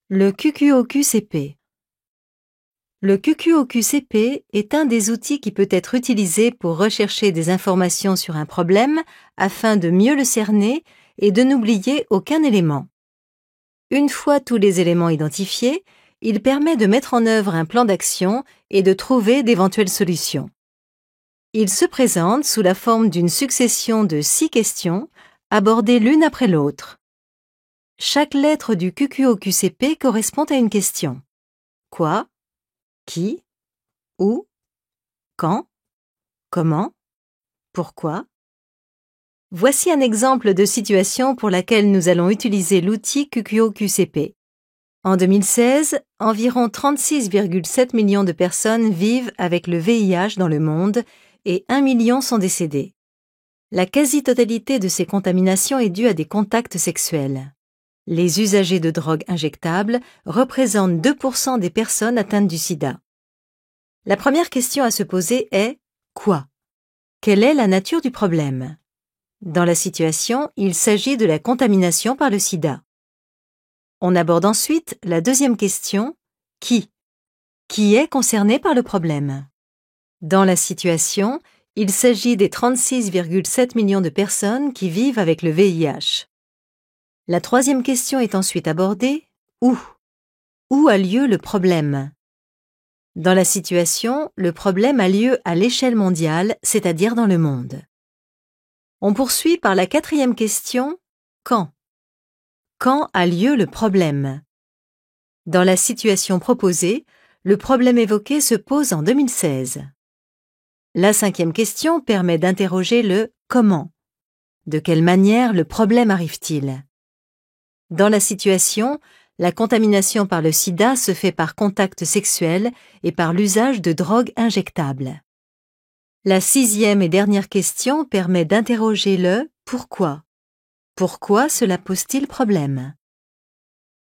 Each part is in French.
Le QQOQ-CP. Le QQOQ-CP est un des outils qui peut être utilisé pour rechercher des informations sur un problème afin de mieux le cerner et de n'oublier aucun élément. Une fois tous les éléments identifiés, il permet de mettre en œuvre un plan d'action et de trouver d'éventuelles solutions. Il se présente sous la forme d'une succession de 6 questions abordées l'une après l'autre. Chaque lettre du QQOQ-CP correspond à une question. Quoi? Qui? Où? Quand? Comment? Pourquoi? Voici un exemple de situation pour laquelle nous allons utiliser l'outil QQOQ-CP. En 2016, environ 36,7 millions de personnes vivent avec le VIH dans le monde et 1 million sont décédées. La quasi-totalité de ces contaminations est due à des contacts sexuels. Les usagers de drogues injectables représentent 2% des personnes atteintes du sida. La première question à se poser est « Quoi ?» Quelle est la nature du problème? Dans la situation, il s'agit de la contamination par le sida. On aborde ensuite la deuxième question « Qui ?» Qui est concerné par le problème? Dans la situation, il s'agit des 36,7 millions de personnes qui vivent avec le VIH. La troisième question est ensuite abordée « Où ?» Où a lieu le problème? Dans la situation, le problème a lieu à l'échelle mondiale, c'est-à-dire dans le monde. On poursuit par la quatrième question « Quand ?» Quand a lieu le problème? Dans la situation proposée, le problème évoqué se pose en 2016. La cinquième question permet d'interroger le « Comment ?» De quelle manière le problème arrive-t-il? Dans la situation, la contamination par le sida se fait par contact sexuel et par l'usage de drogues injectables. La sixième et dernière question permet d'interroger le « Pourquoi ?» Pourquoi cela pose-t-il problème?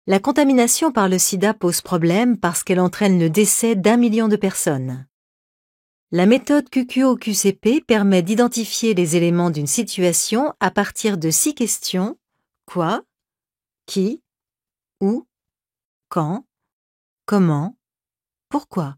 La contamination par le sida pose problème parce qu'elle entraîne le décès d'1 million de personnes. La méthode QQOQ-CP permet d'identifier les éléments d'une situation à partir de 6 questions « Quoi? Qui? Où? Quand? Comment? Pourquoi ?»